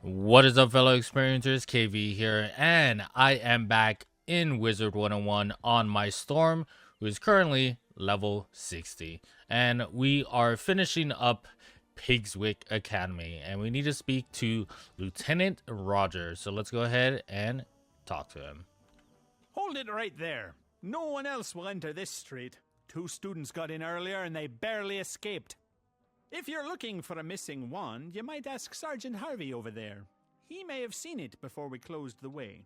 What is up, fellow experiencers? KV here, and I am back in Wizard101 on my Storm, who is currently level 60. And we are finishing up Pigswick Academy, and we need to speak to Lieutenant Roger. So let's go ahead and talk to him. Hold it right there. No one else will enter this street. 2 students got in earlier and they barely escaped. If you're looking for a missing wand, you might ask Sergeant Harvey over there. He may have seen it before we closed the way.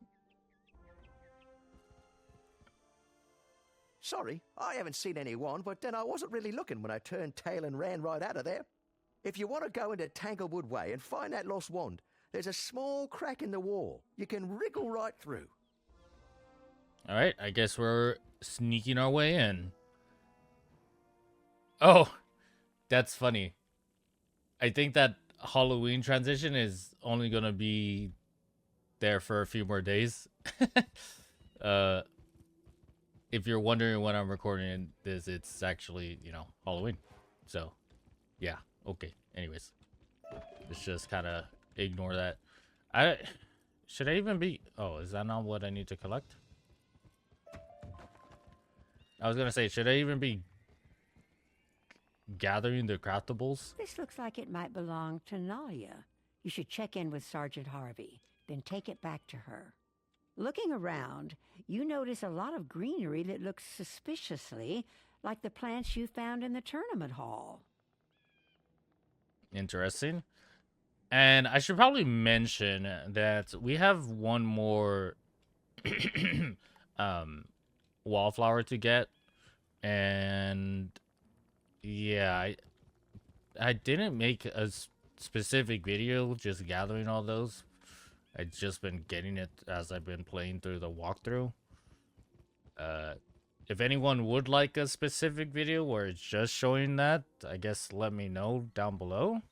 Sorry, I haven't seen any wand, but then I wasn't really looking when I turned tail and ran right out of there. If you want to go into Tanglewood Way and find that lost wand, there's a small crack in the wall. You can wriggle right through. Alright, I guess we're sneaking our way in. Oh, that's funny. I think that Halloween transition is only gonna be there for a few more days. If you're wondering when I'm recording this, it's actually, Halloween. So, yeah, okay. Anyways, let's just kind of ignore that. Should I even be... Oh, is that not what I need to collect? I was gonna say, should I even be gathering the craftables? This looks like it might belong to Nalia. You should check in with Sergeant Harvey, then take it back to her. Looking around, you notice a lot of greenery that looks suspiciously like the plants you found in the tournament hall. Interesting. And I should probably mention that we have one more wallflower to get, and yeah, I didn't make a specific video just gathering all those. I've just been getting it as I've been playing through the walkthrough. If anyone would like a specific video where it's just showing that, I guess let me know down below,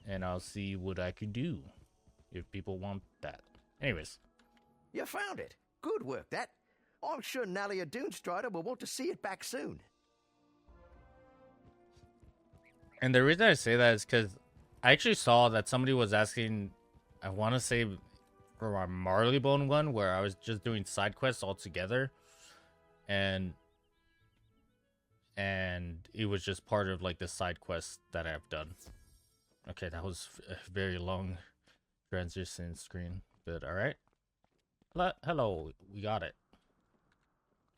and I'll see what I can do if people want that. Anyways. You found it. Good work, that. I'm sure Nalia Doonstrider will want to see it back soon. And the reason I say that is because I actually saw that somebody was asking, I want to say for my Marleybone one, where I was just doing side quests all together, and it was just part of like the side quest that I've done. Okay, that was a very long transition screen, but all right. Hello, we got it.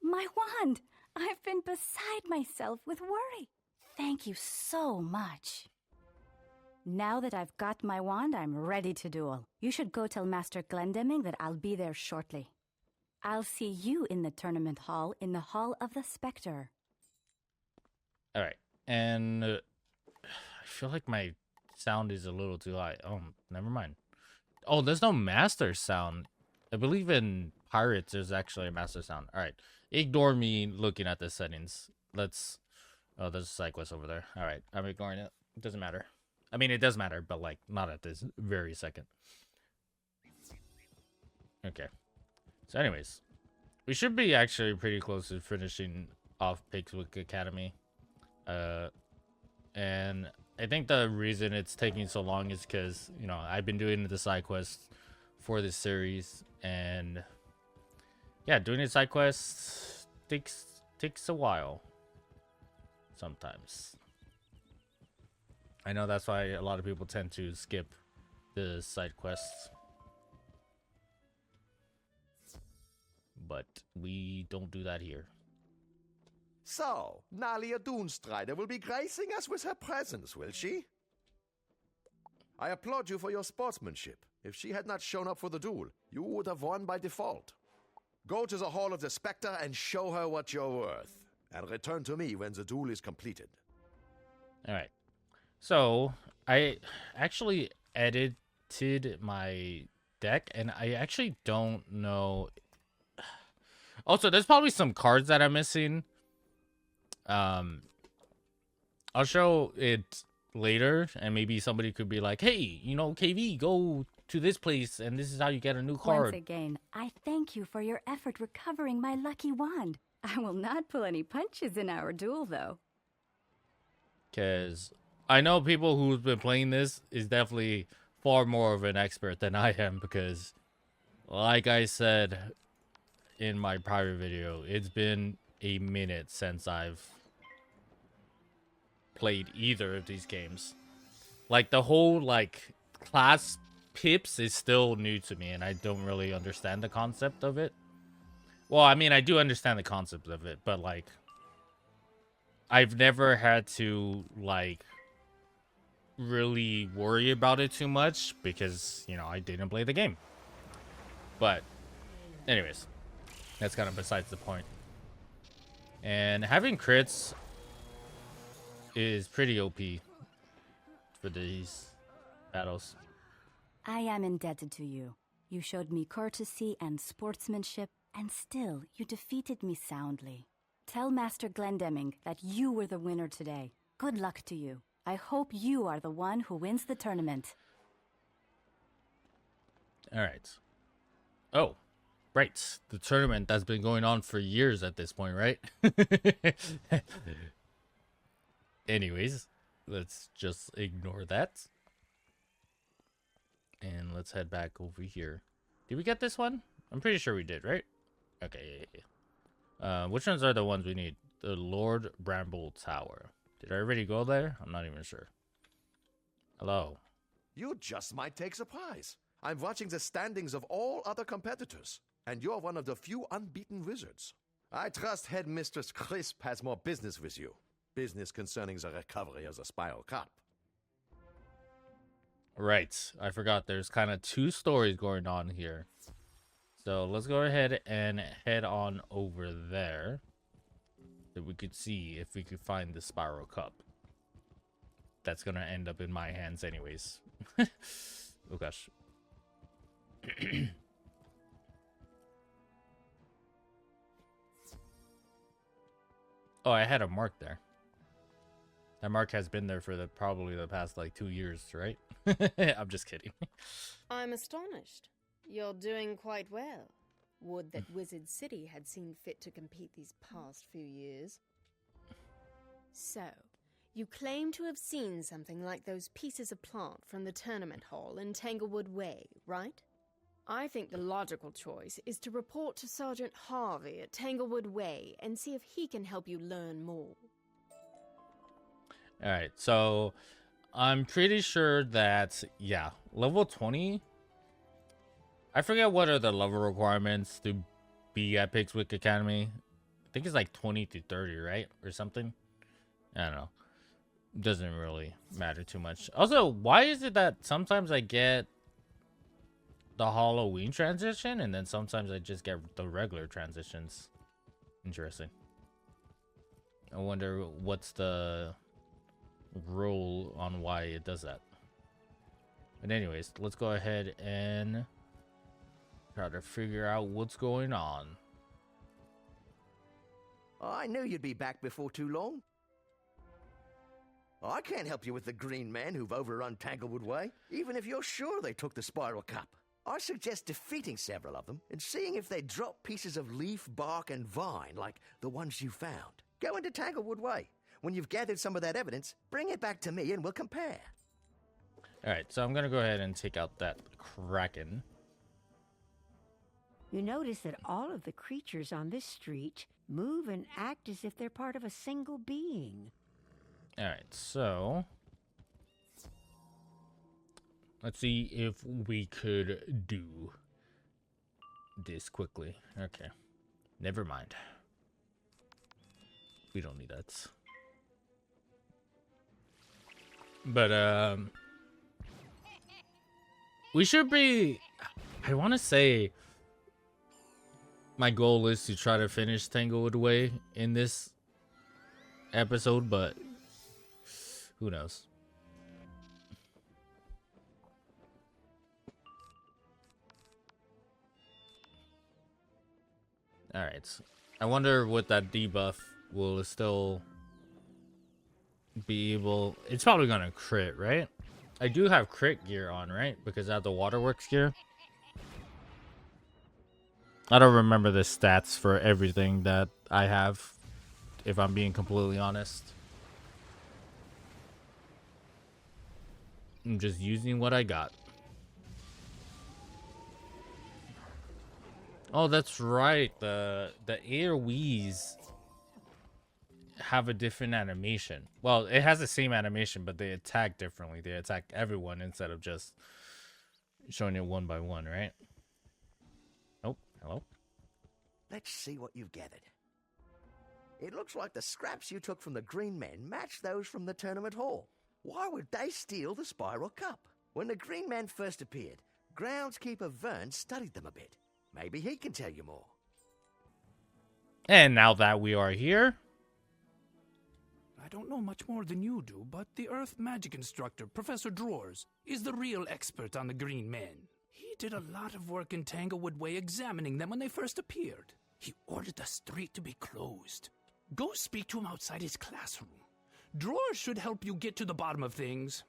My wand! I've been beside myself with worry. Thank you so much. Now that I've got my wand, I'm ready to duel. You should go tell Master Glendemming that I'll be there shortly. I'll see you in the tournament hall in the Hall of the Spectre. Alright, and I feel like my sound is a little too high. Oh, never mind. Oh, there's no master sound. I believe in Pirates there's actually a master sound. Alright, ignore me looking at the settings. Let's... Oh, there's a side quest over there. Alright, I'm ignoring it. It doesn't matter. I mean, it does matter, but like, not at this very second. Okay. So anyways, we should be actually pretty close to finishing off Pigswick Academy. And I think the reason it's taking so long is because, I've been doing the side quests for this series, and yeah, doing the side quests takes a while sometimes. I know that's why a lot of people tend to skip the side quests, but we don't do that here. So, Nalia Doonstrider will be gracing us with her presence, will she? I applaud you for your sportsmanship. If she had not shown up for the duel, you would have won by default. Go to the Hall of the Spectre and show her what you're worth, and return to me when the duel is completed. Alright. So, I actually edited my deck, and I actually don't know... Also, there's probably some cards that I'm missing. I'll show it later, and maybe somebody could be like, hey, KV, go to this place, and this is how you get a new card. Once again, I thank you for your effort recovering my lucky wand. I will not pull any punches in our duel, though. Because I know people who've been playing this is definitely far more of an expert than I am because, like I said in my prior video, it's been a minute since I've played either of these games. Like, the whole, like, class pips is still new to me, and I don't really understand the concept of it. Well, I mean, I do understand the concept of it, but, like, I've never had to, like, really worry about it too much because, you know, I didn't play the game. But, anyways, that's kind of besides the point. And having crits is pretty OP for these battles. I am indebted to you. You showed me courtesy and sportsmanship, and still you defeated me soundly. Tell Master Glendemming that you were the winner today. Good luck to you. I hope you are the one who wins the tournament. Alright. Oh, right. The tournament that's been going on for years at this point, right? Anyways, let's just ignore that. And let's head back over here. Did we get this one? I'm pretty sure we did, right? Okay, yeah. Which ones are the ones we need? The Lord Bramble Tower. Did I already go there? I'm not even sure. Hello. You just might take surprise. I'm watching the standings of all other competitors, and you're one of the few unbeaten wizards. I trust Headmistress Crisp has more business with you. Business concerning the recovery of the Spiral Cup. Right. I forgot there's kind of two stories going on here. So let's go ahead and head on over there. So we could see if we could find the Spiral Cup. That's going to end up in my hands anyways. Oh gosh. Oh, I had a mark there. That mark has been there for probably the past like 2 years, right? I'm just kidding. I'm astonished. You're doing quite well. Would that Wizard City had seen fit to compete these past few years. So, you claim to have seen something like those pieces of plant from the tournament hall in Tanglewood Way, right? I think the logical choice is to report to Sergeant Harvey at Tanglewood Way and see if he can help you learn more. Alright, so I'm pretty sure that, yeah, level 20. I forget what are the level requirements to be at Pigswick Academy. I think it's like 20 to 30, right? Or something. I don't know. Doesn't really matter too much. Also, why is it that sometimes I get the Halloween transition and then sometimes I just get the regular transitions? Interesting. I wonder what's the rule on why it does that. But anyways, let's go ahead and try to figure out what's going on. I knew you'd be back before too long. I can't help you with the green men who've overrun Tanglewood Way, even if you're sure they took the Spiral Cup. I suggest defeating several of them and seeing if they drop pieces of leaf, bark, and vine like the ones you found. Go into Tanglewood Way. When you've gathered some of that evidence, bring it back to me and we'll compare. Alright, so I'm gonna go ahead and take out that Kraken. You notice that all of the creatures on this street move and act as if they're part of a single being. Alright, so let's see if we could do this quickly. Okay. Never mind. We don't need that. But we should be, I want to say my goal is to try to finish Tanglewood Way in this episode, but who knows? Alright. I wonder what that debuff will still be able... It's probably gonna crit, right? I do have crit gear on, right? Because I have the waterworks gear. I don't remember the stats for everything that I have, if I'm being completely honest. I'm just using what I got. Oh, that's right. The AoEs have a different animation. Well, it has the same animation, but they attack differently. They attack everyone instead of just showing it one by one, right? Oh, hello. Let's see what you've gathered. It looks like the scraps you took from the Green Men match those from the tournament hall. Why would they steal the Spiral Cup? When the Green Men first appeared, groundskeeper Vern studied them a bit. Maybe he can tell you more. And now that we are here, I don't know much more than you do, but the Earth magic instructor, Professor Drawers, is the real expert on the Green Men. He did a lot of work in Tanglewood Way examining them when they first appeared. He ordered the street to be closed. Go speak to him outside his classroom. Drawers should help you get to the bottom of things.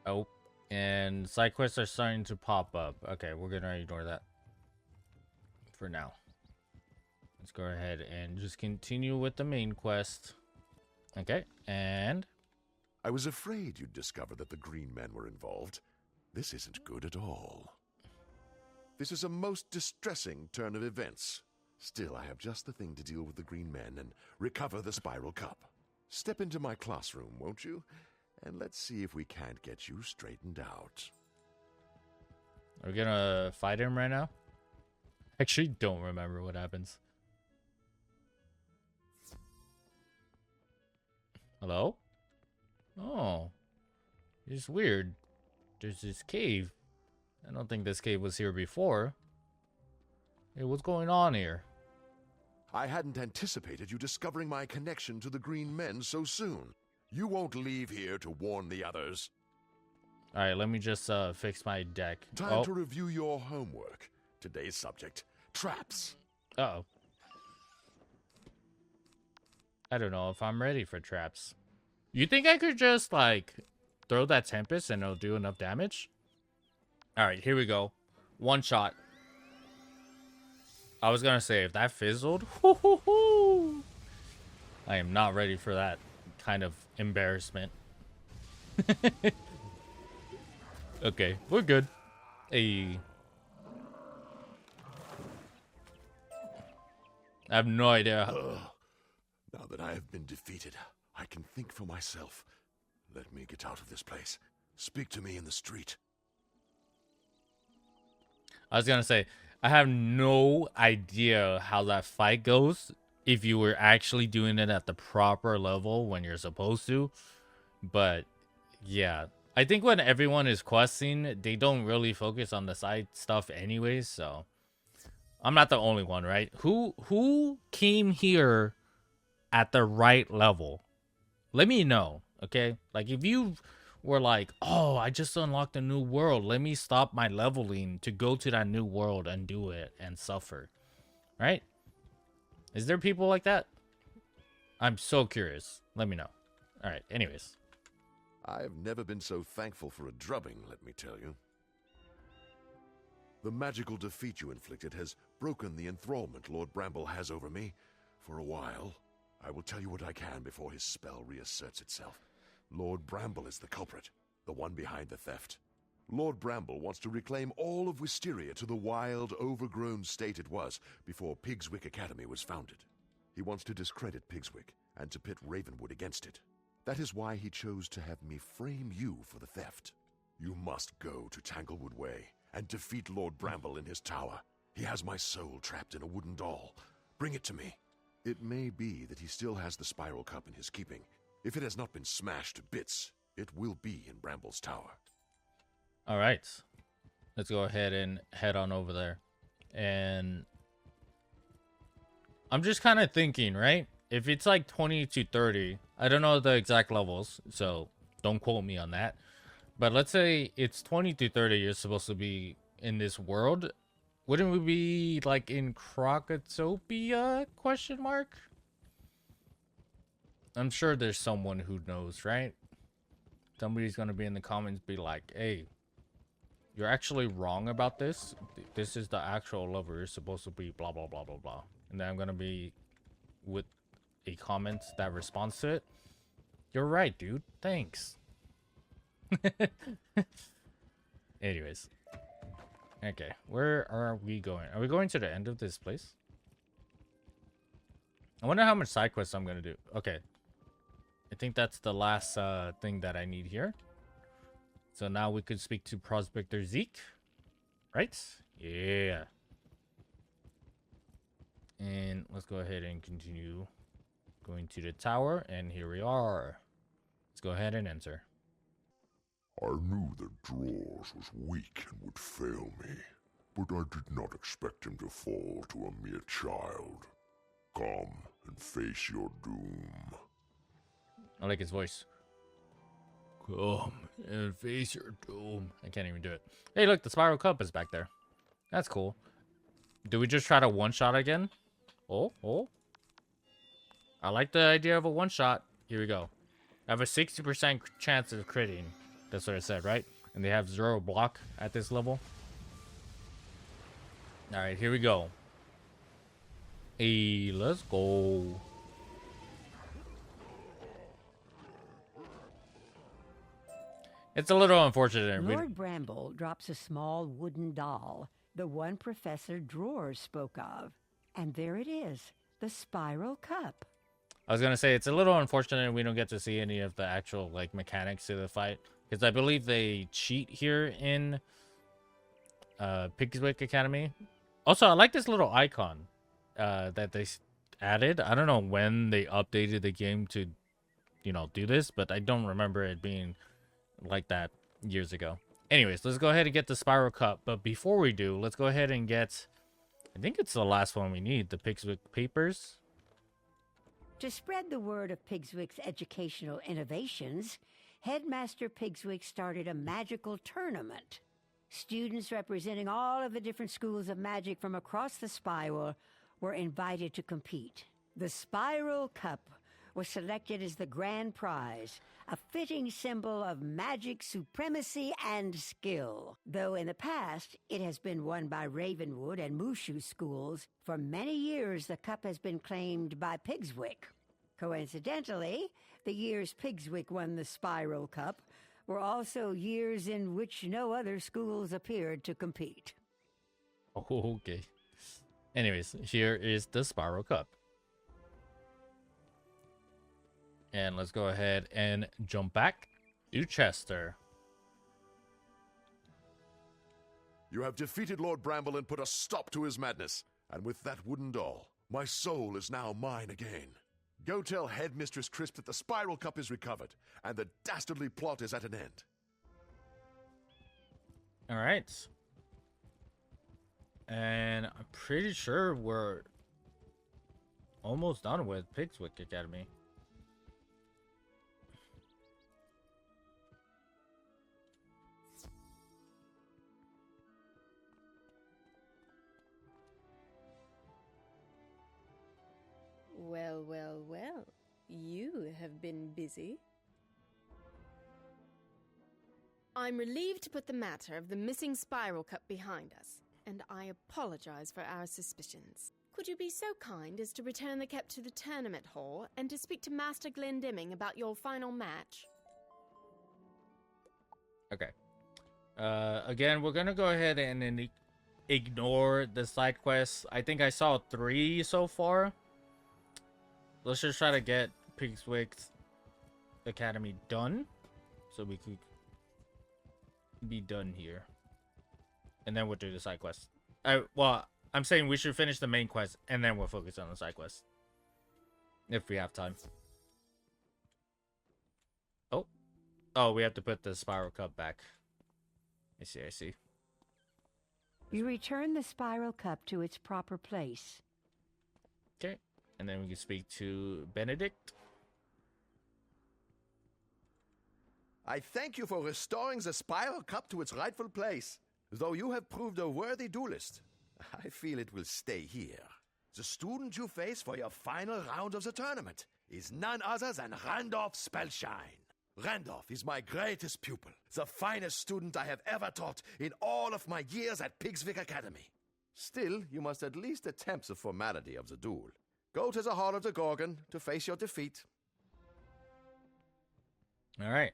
oh, and side quests are starting to pop up. Okay, we're gonna ignore that for now. Let's go ahead and just continue with the main quest. Okay, and I was afraid you'd discover that the Green Men were involved. This isn't good at all. This is a most distressing turn of events. Still, I have just the thing to deal with the Green Men and recover the Spiral Cup. Step into my classroom, won't you? And let's see if we can't get you straightened out. are we gonna fight him right now? Actually, don't remember what happens. Hello? Oh, it's weird. There's this cave. I don't think this cave was here before. Hey, what's going on here? I hadn't anticipated you discovering my connection to the Green Men so soon. You won't leave here to warn the others. All right, let me just fix my deck. Time to review your homework. Today's subject, traps. Uh-oh. I don't know if I'm ready for traps. You think I could just, like, throw that Tempest and it'll do enough damage? Alright, here we go. One shot. I was gonna say, if that fizzled, I am not ready for that kind of embarrassment. Okay, we're good. Hey. I have no idea. Now that I have been defeated, I can think for myself. Let me get out of this place. Speak to me in the street. I was gonna say, I have no idea how that fight goes if you were actually doing it at the proper level when you're supposed to. But yeah, I think when everyone is questing, they don't really focus on the side stuff anyways, so I'm not the only one, right? Who came here at the right level? Let me know, okay? Like, if you were like, oh, I just unlocked a new world, let me stop my leveling to go to that new world and do it and suffer, right? Is there people like that? I'm so curious. Let me know. All right, anyways. I've never been so thankful for a drubbing, let me tell you. The magical defeat you inflicted has broken the enthrallment Lord Bramble has over me. For a while, I will tell you what I can before his spell reasserts itself. Lord Bramble is the culprit, the one behind the theft. Lord Bramble wants to reclaim all of Wysteria to the wild, overgrown state it was before Pigswick Academy was founded. He wants to discredit Pigswick and to pit Ravenwood against it. That is why he chose to have me frame you for the theft. You must go to Tanglewood Way and defeat Lord Bramble in his tower. He has my soul trapped in a wooden doll. Bring it to me. It may be that he still has the Spiral Cup in his keeping. If it has not been smashed to bits, it will be in Bramble's tower. All right. Let's go ahead and head on over there. And I'm just kind of thinking, right? If it's like 20 to 30, I don't know the exact levels, so don't quote me on that. But let's say it's 20 to 30 you're supposed to be in this world. Wouldn't we be like in Crocotopia? Question mark? I'm sure there's someone who knows, right? Somebody's gonna be in the comments, be like, "Hey, you're actually wrong about this. This is the actual level you're supposed to be." Blah blah blah blah blah. And then I'm gonna be with a comment that responds to it. You're right, dude. Thanks. Anyways. Okay, where are we going? Are we going to the end of this place? I wonder how much side quests I'm gonna do. Okay. I think that's the last thing that I need here. So now we could speak to Prospector Zeke. Right? Yeah. And let's go ahead and continue going to the tower. And here we are. Let's go ahead and enter. I knew that Drawers was weak and would fail me, but I did not expect him to fall to a mere child. Come and face your doom. I like his voice. Come and face your doom. I can't even do it. Hey, look, the Spiral Cup is back there. That's cool. Do we just try to one-shot again? Oh. I like the idea of a one-shot. Here we go. I have a 60% chance of critting. That's what I said, right? And they have 0 block at this level. Alright, here we go. Hey, let's go. It's a little unfortunate. Lord Bramble drops a small wooden doll, the one Professor Drawers spoke of. And there it is, the Spiral Cup. I was gonna say, it's a little unfortunate we don't get to see any of the actual, like, mechanics of the fight. Because I believe they cheat here in Pigswick Academy. Also, I like this little icon that they added. I don't know when they updated the game to, you know, do this, but I don't remember it being like that years ago. Anyways, let's go ahead and get the Spiral Cup. But before we do, let's go ahead and get, I think it's the last one we need, the Pigswick Papers. To spread the word of Pigswick's educational innovations, Headmaster Pigswick started a magical tournament. Students representing all of the different schools of magic from across the spiral were invited to compete. The Spiral Cup was selected as the grand prize, a fitting symbol of magic supremacy and skill. Though in the past, it has been won by Ravenwood and Mushu schools, for many years the cup has been claimed by Pigswick. Coincidentally, the years Pigswick won the Spiral Cup were also years in which no other schools appeared to compete. Oh, okay. Anyways, here is the Spiral Cup. And let's go ahead and jump back to Chester. You have defeated Lord Bramble and put a stop to his madness. And with that wooden doll, my soul is now mine again. Go tell Headmistress Crisp that the Spiral Cup is recovered, and the dastardly plot is at an end. Alright. And I'm pretty sure we're almost done with Pigswick Academy. Well. You have been busy. I'm relieved to put the matter of the missing Spiral Cup behind us, and I apologize for our suspicions. Could you be so kind as to return the cup to the tournament hall and to speak to Master Glendemming about your final match? Okay. Again, we're gonna go ahead and ignore the side quests. I think I saw 3 so far. Let's just try to get Pigswick's Academy done, so we could be done here. And then we'll do the side quest. Well, I'm saying we should finish the main quest, and then we'll focus on the side quest. If we have time. Oh, we have to put the Spiral Cup back. I see. You return the Spiral Cup to its proper place. Okay. And then we can speak to Benedict. I thank you for restoring the Spiral Cup to its rightful place. Though you have proved a worthy duelist, I feel it will stay here. The student you face for your final round of the tournament is none other than Randolph Spellshine. Randolph is my greatest pupil, the finest student I have ever taught in all of my years at Pigswick Academy. Still, you must at least attempt the formality of the duel. Go to the Hall of the Gorgon to face your defeat. All right.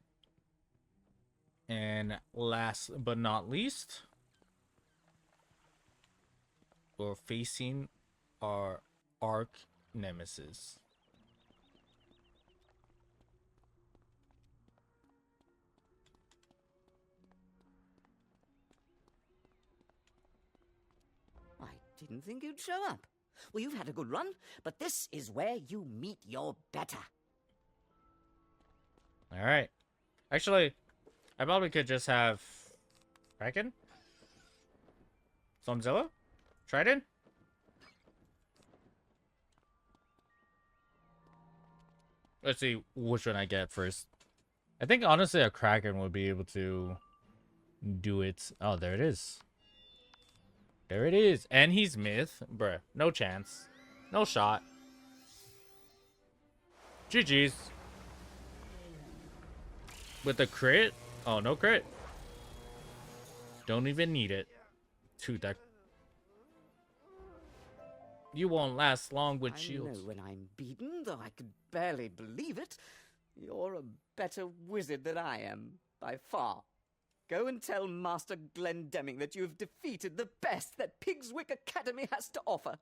And last but not least, or facing our arch nemesis. I didn't think you'd show up. Well, you've had a good run, but this is where you meet your better. All right. Actually, I probably could just have Kraken, Stormzilla, Trident. Let's see which one I get first. I think honestly a Kraken would be able to do it. Oh, there it is. There it is. And he's myth. Bruh, no chance. No shot. GG's. With the crit? Oh, no crit. Don't even need it. Dude, that... You won't last long with shields. I know when I'm beaten, though I could barely believe it. You're a better wizard than I am, by far. Go and tell Master Glendemming that you have defeated the best that Pigswick Academy has to offer.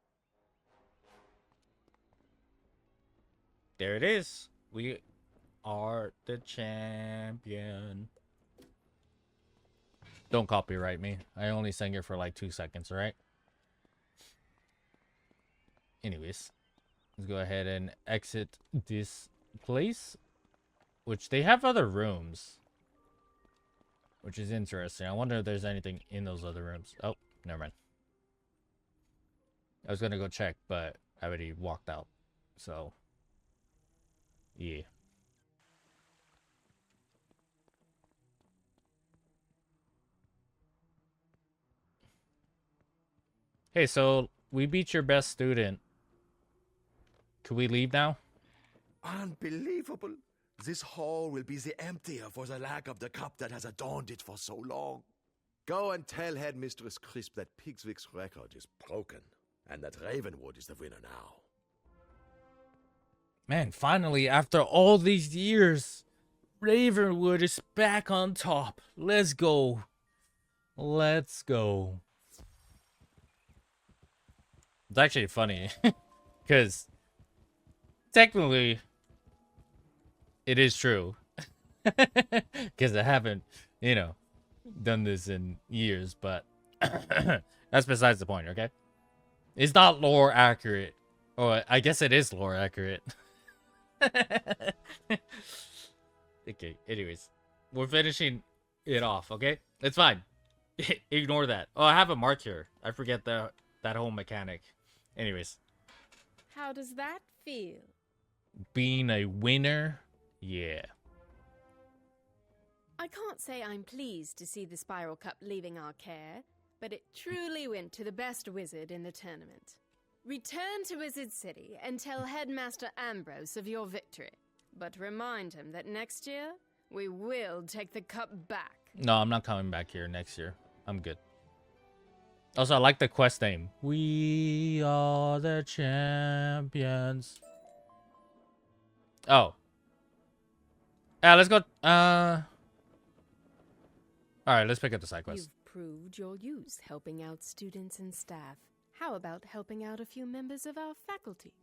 There it is. We are the champion. Don't copyright me. I only sang it for like 2 seconds, alright? Anyways, let's go ahead and exit this place. Which they have other rooms. Which is interesting. I wonder if there's anything in those other rooms. Oh, never mind. I was gonna go check, but I already walked out. So, yeah. Hey, so we beat your best student. Can we leave now? Unbelievable. This hall will be the emptier for the lack of the cup that has adorned it for so long. Go and tell Headmistress Crisp that Pigswick's record is broken, and that Ravenwood is the winner now. Man, finally, after all these years, Ravenwood is back on top. Let's go. Let's go. It's actually funny, because technically, it is true. Because I haven't, you know, done this in years, but that's besides the point, okay? It's not lore accurate. Or I guess it is lore accurate. Okay, anyways. We're finishing it off, okay? It's fine. Ignore that. Oh, I have a mark here. I forget that whole mechanic. Anyways. How does that feel? Being a winner? Yeah. I can't say I'm pleased to see the Spiral Cup leaving our care, but it truly went to the best wizard in the tournament. Return to Wizard City and tell Headmaster Ambrose of your victory. But remind him that next year, we will take the cup back. No, I'm not coming back here next year. I'm good. Also, I like the quest name. We are the champions. Oh. Let's go. Alright, let's pick up the side quest. You've proved your use helping out students and staff. How about helping out a few members of our faculty?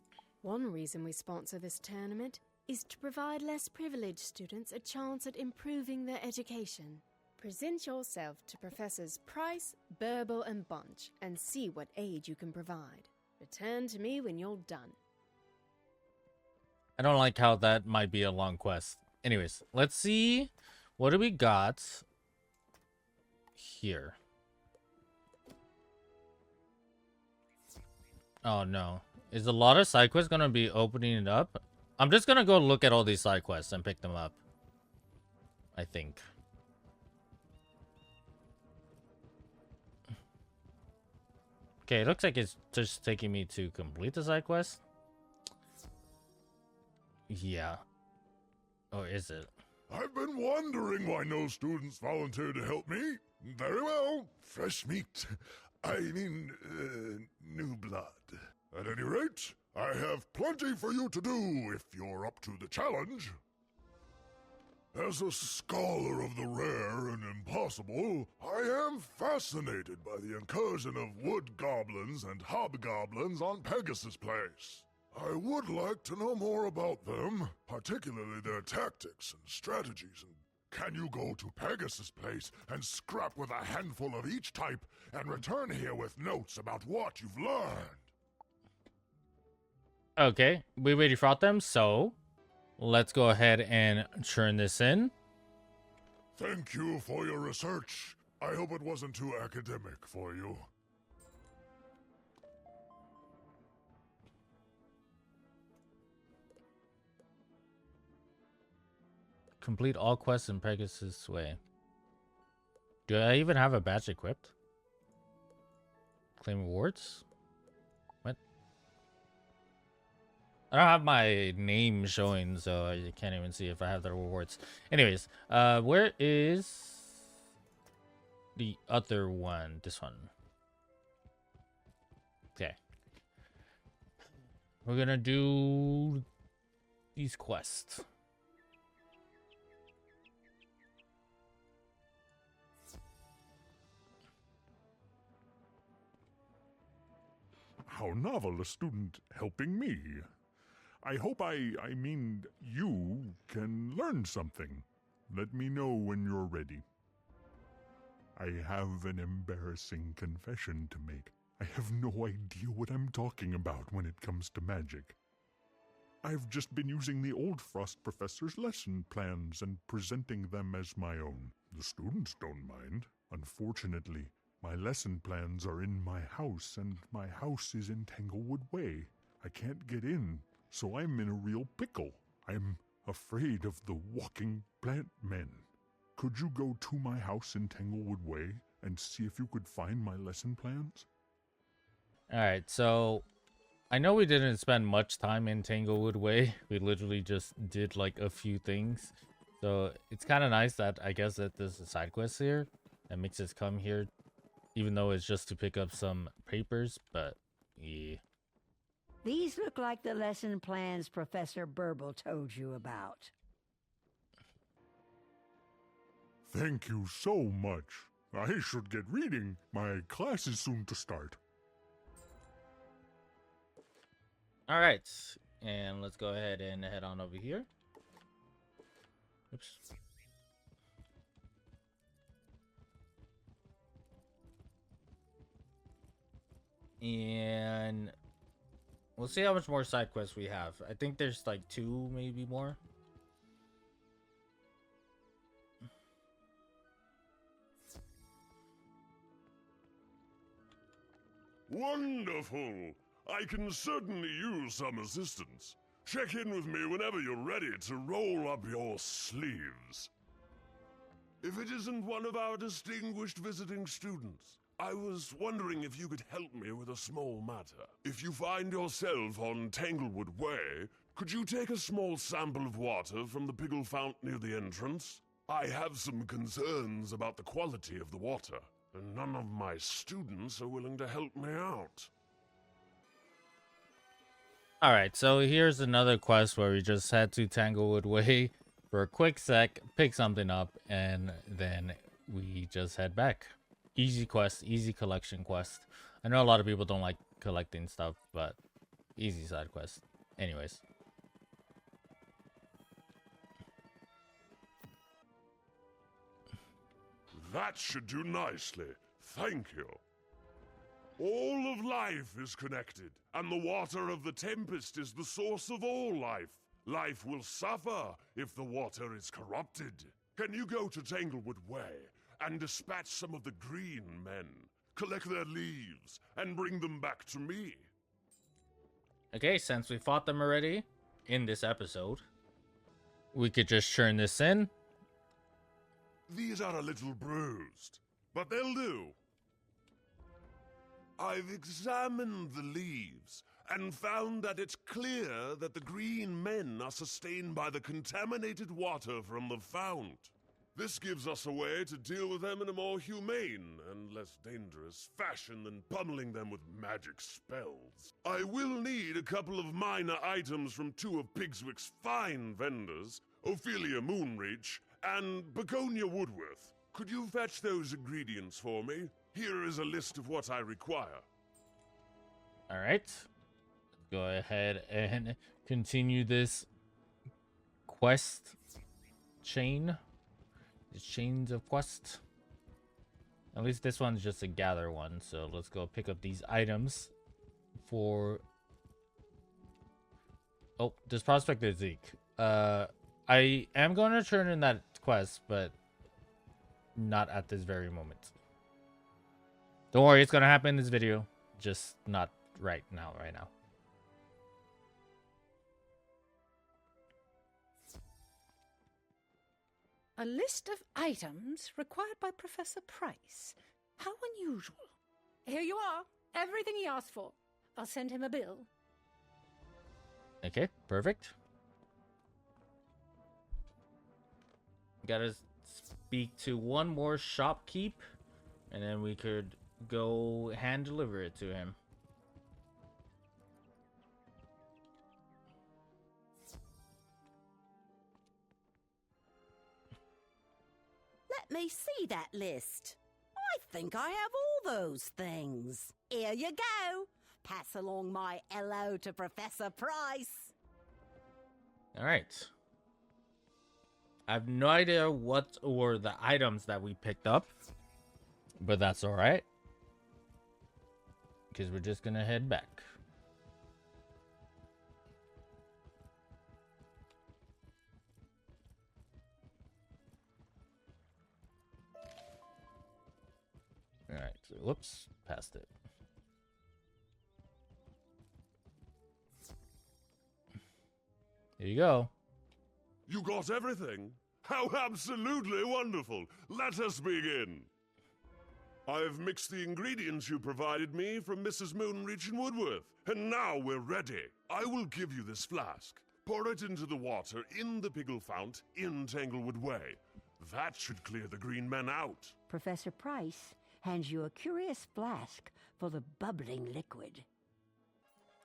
One reason we sponsor this tournament is to provide less privileged students a chance at improving their education. Present yourself to Professors Price, Burble, and Bunch and see what aid you can provide. Return to me when you're done. I don't like how that might be a long quest. Anyways, let's see. What do we got here? Oh, no. Is a lot of side quests going to be opening it up? I'm just going to go look at all these side quests and pick them up. I think. Okay, it looks like it's just taking me to complete the side quest. Yeah. Or is it? I've been wondering why no students volunteered to help me. Very well. Fresh meat. I mean, new blood. At any rate, I have plenty for you to do if you're up to the challenge. As a scholar of the rare and impossible, I I am fascinated by the incursion of wood goblins and hobgoblins on Pegasus Place. I would like to know more about them, particularly their tactics and strategies. And can you go to Pegasus Place and scrap with a handful of each type and return here with notes about what you've learned? Okay, we already fought them, so let's go ahead and turn this in. Thank you for your research. I hope it wasn't too academic for you. Complete all quests in Pegasus Way. Do I even have a badge equipped? Claim rewards? What? I don't have my name showing, so I can't even see if I have the rewards. Anyways, where is the other one? This one. Okay. We're gonna do these quests. How novel, a student helping me. I hope I mean you can learn something. Let me know when you're ready. I have an embarrassing confession to make. I have no idea what I'm talking about when it comes to magic. I've just been using the old Frost professor's lesson plans and presenting them as my own. The students don't mind. Unfortunately, my lesson plans are in my house, and my house is in Tanglewood Way. I can't get in, so I'm in a real pickle. I'm afraid of the walking plant men. Could you go to my house in Tanglewood Way and see if you could find my lesson plans? Alright, so I know we didn't spend much time in Tanglewood Way. We literally just did like a few things. So it's kind of nice that I guess that there's a side quest here that makes us come here, even though it's just to pick up some papers, but yeah. These look like the lesson plans Professor Burble told you about. Thank you so much. I should get reading. My class is soon to start. Alright, and let's go ahead and head on over here. Oops. And we'll see how much more side quests we have. I think there's like 2, maybe more. Wonderful! I can certainly use some assistance. Check in with me whenever you're ready to roll up your sleeves. If it isn't one of our distinguished visiting students, I was wondering if you could help me with a small matter. If you find yourself on Tanglewood Way, could you take a small sample of water from the pickle fount near the entrance? I have some concerns about the quality of the water, and none of my students are willing to help me out. Alright, so here's another quest where we just head to Tanglewood Way for a quick sec, pick something up, and then we just head back. Easy quest, easy collection quest. I know a lot of people don't like collecting stuff, but easy side quest. Anyways. That should do nicely. Thank you. All of life is connected, and the water of the Tempest is the source of all life. Life will suffer if the water is corrupted. Can you go to Tanglewood Way and dispatch some of the green men, collect their leaves, and bring them back to me? Okay, since we fought them already in this episode, we could just turn this in. These are a little bruised, but they'll do. I've examined the leaves and found that it's clear that the green men are sustained by the contaminated water from the fount. This gives us a way to deal with them in a more humane and less dangerous fashion than pummeling them with magic spells. I will need a couple of minor items from 2 of Pigswick's fine vendors, Ophelia Moonreach and Begonia Woodworth. Could you fetch those ingredients for me? Here is a list of what I require. All right. Go ahead and continue this quest chain. The chains of quest. At least this one's just a gather one. So let's go pick up these items for... Oh, this prospector Zeke. I am going to turn in that quest, but not at this very moment. Don't worry, it's going to happen in this video. Just not right now. A list of items required by Professor Price. How unusual. Here you are. Everything he asked for. I'll send him a bill. Okay, perfect. Gotta speak to one more shopkeep, and then we could go hand deliver it to him. Let me see that list. I think I have all those things. Here you go. Pass along my hello to Professor Price. All right. I have no idea what were the items that we picked up, but that's all right, because we're just gonna head back. All right, so whoops, passed it. Here you go. You got everything? How absolutely wonderful! Let us begin! I've mixed the ingredients you provided me from Mrs. Moonreach in Woodworth, and now we're ready. I will give you this flask. Pour it into the water in the Piggle Fount in Tanglewood Way. That should clear the green men out. Professor Price hands you a curious flask full of bubbling liquid.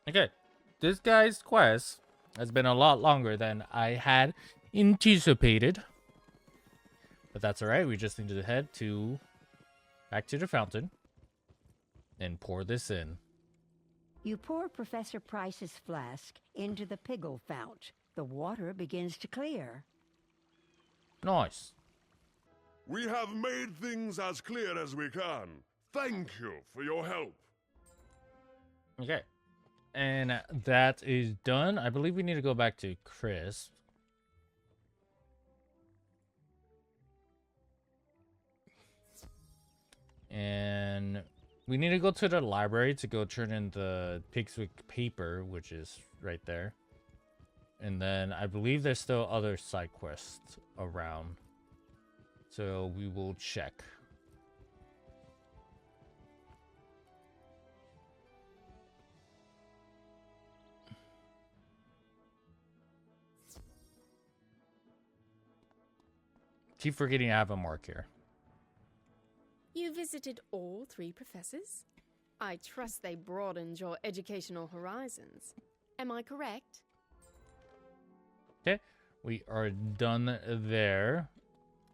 Okay, this guy's quest has been a lot longer than I had anticipated. But that's alright, we just need to head back to the fountain and pour this in. You pour Professor Price's flask into the Piggle Fount. The water begins to clear. Nice. We have made things as clear as we can. Thank you for your help. Okay. And that is done. I believe we need to go back to Chris. And we need to go to the library to go turn in the Pigswick paper, which is right there. And then I believe there's still other side quests around. So we will check. Keep forgetting I have a mark here. You visited all 3 professors? I trust they broadened your educational horizons. Am I correct? Okay, we are done there.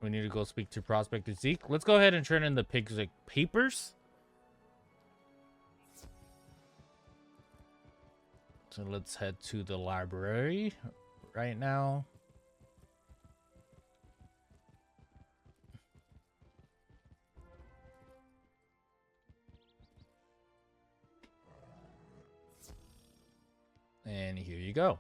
We need to go speak to Prospector Zeke. Let's go ahead and turn in the Pigswick papers. So let's head to the library right now. And here you go.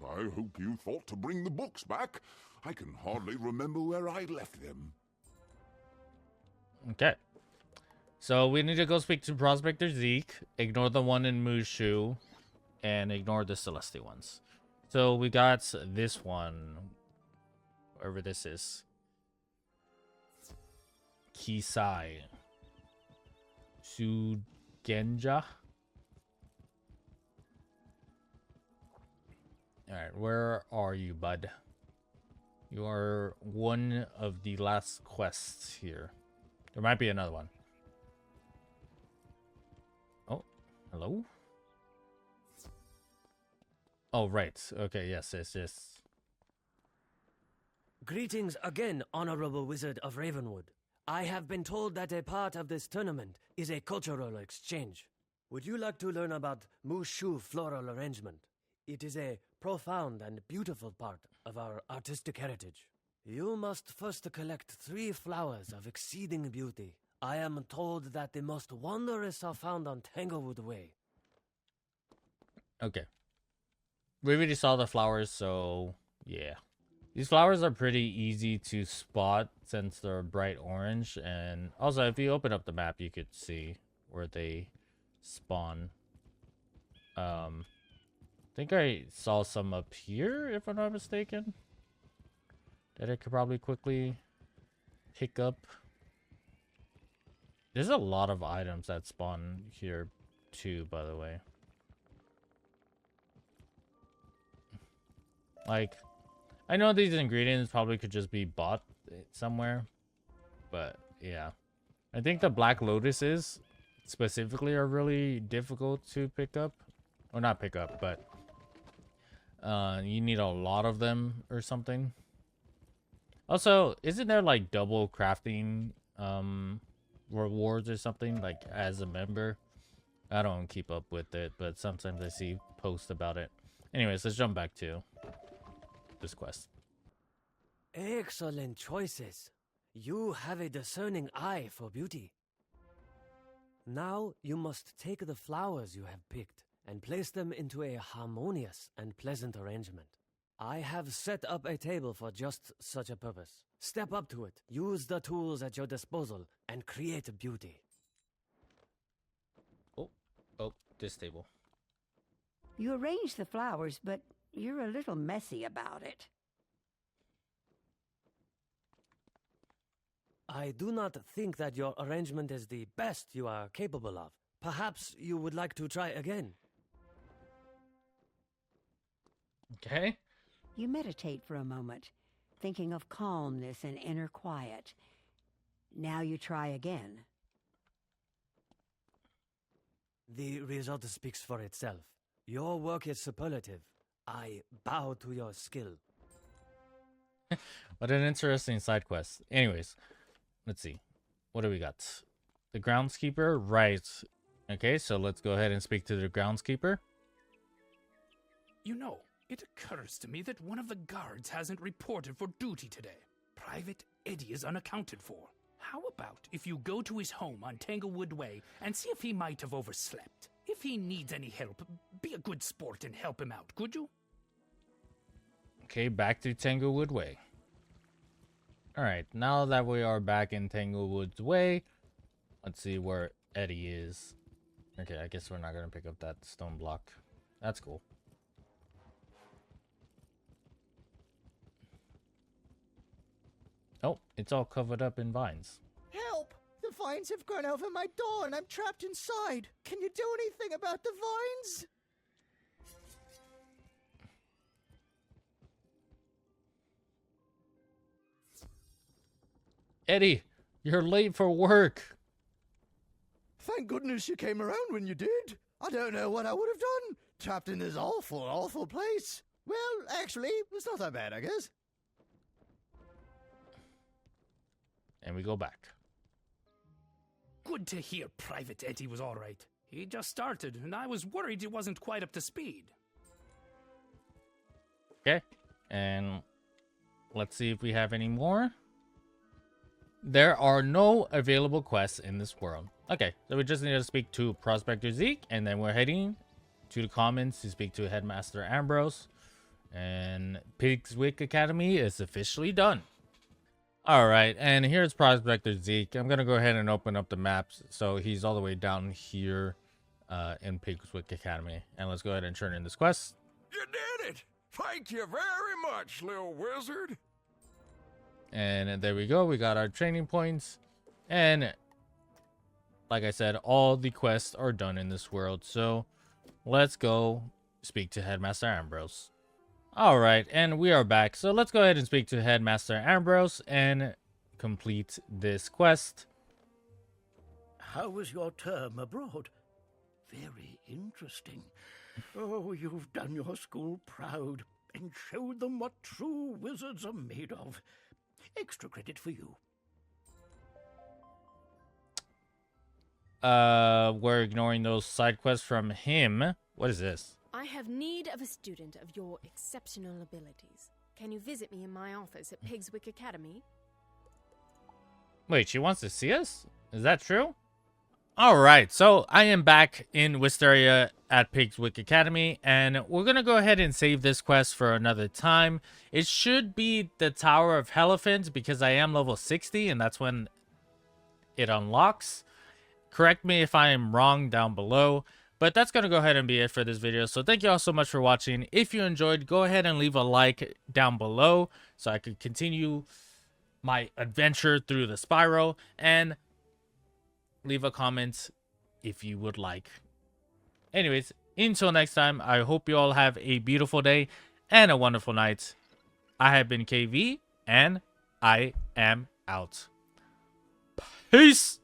I hope you thought to bring the books back. I can hardly remember where I left them. Okay. So we need to go speak to Prospector Zeke. Ignore the one in Mushu. And ignore the Celestia ones. So we got this one. Wherever this is. Kisai. Sugenja. Alright, where are you, bud? You are one of the last quests here. There might be another one. Oh, hello? Oh, right. Okay, yes. Greetings again, Honorable Wizard of Ravenwood. I have been told that a part of this tournament is a cultural exchange. Would you like to learn about Mushu floral arrangement? It is a profound and beautiful part of our artistic heritage. You must first collect 3 flowers of exceeding beauty. I am told that the most wondrous are found on Tanglewood Way. Okay. We already saw the flowers, so yeah. These flowers are pretty easy to spot since they're bright orange, and also if you open up the map you could see where they spawn. I think I saw some up here if I'm not mistaken that I could probably quickly pick up. There's a lot of items that spawn here too, by the way. Like, I know these ingredients probably could just be bought somewhere, but yeah. I think the black lotuses specifically are really difficult to pick up. Or not pick up, but you need a lot of them or something. Also, isn't there like double crafting rewards or something, like as a member? I don't keep up with it, but sometimes I see posts about it. Anyways, let's jump back to this quest. Excellent choices. You have a discerning eye for beauty. Now you must take the flowers you have picked and place them into a harmonious and pleasant arrangement. I have set up a table for just such a purpose. Step up to it, use the tools at your disposal, and create beauty. Oh, this table. You arrange the flowers, but you're a little messy about it. I do not think that your arrangement is the best you are capable of. Perhaps you would like to try again. Okay. You meditate for a moment, thinking of calmness and inner quiet. Now you try again. The result speaks for itself. Your work is superlative. I bow to your skill. What an interesting side quest. Anyways, let's see. What do we got? The groundskeeper? Right. Okay, so let's go ahead and speak to the groundskeeper. You know, it occurs to me that one of the guards hasn't reported for duty today. Private Eddie is unaccounted for. How about if you go to his home on Tanglewood Way and see if he might have overslept? If he needs any help, be a good sport and help him out, could you? Okay, back to Tanglewood Way. Alright, now that we are back in Tanglewood's Way, let's see where Eddie is. Okay, I guess we're not going to pick up that stone block. That's cool. Oh, it's all covered up in vines. Help! The vines have grown over my door and I'm trapped inside. Can you do anything about the vines? Eddie, you're late for work. Thank goodness you came around when you did. I don't know what I would have done. Trapped in this awful, awful place. Well, actually, it's not that bad, I guess. And we go back. Good to hear Private Eddie was all right. He just started, and I was worried he wasn't quite up to speed. Okay, and let's see if we have any more. There are no available quests in this world. Okay, so we just need to speak to Prospector Zeke, and then we're heading to the Commons to speak to Headmaster Ambrose. And Pigswick Academy is officially done. Alright, and here's Prospector Zeke. I'm going to go ahead and open up the maps. So he's all the way down here in Pigswick Academy. And let's go ahead and turn in this quest. You did it! Thank you very much, little wizard. And there we go. We got our training points. And like I said, all the quests are done in this world. So let's go speak to Headmaster Ambrose. Alright, and we are back. So let's go ahead and speak to Headmaster Ambrose and complete this quest. How was your term abroad? Very interesting. Oh, you've done your school proud. and showed them what true wizards are made of. Extra credit for you. We're ignoring those side quests from him. What is this? I have need of a student of your exceptional abilities. Can you visit me in my office at Pigswick Academy? Wait, she wants to see us? Is that true? Alright, so I am back in Wysteria at Pigswick Academy, and we're going to go ahead and save this quest for another time. It should be the Tower of Elephants because I am level 60, and that's when it unlocks. Correct me if I am wrong down below, but that's going to go ahead and be it for this video. So thank you all so much for watching. If you enjoyed, go ahead and leave a like down below so I could continue my adventure through the spiral, and leave a comment if you would like. Anyways, until next time, I hope you all have a beautiful day and a wonderful night. I have been KV, and I am out. Peace!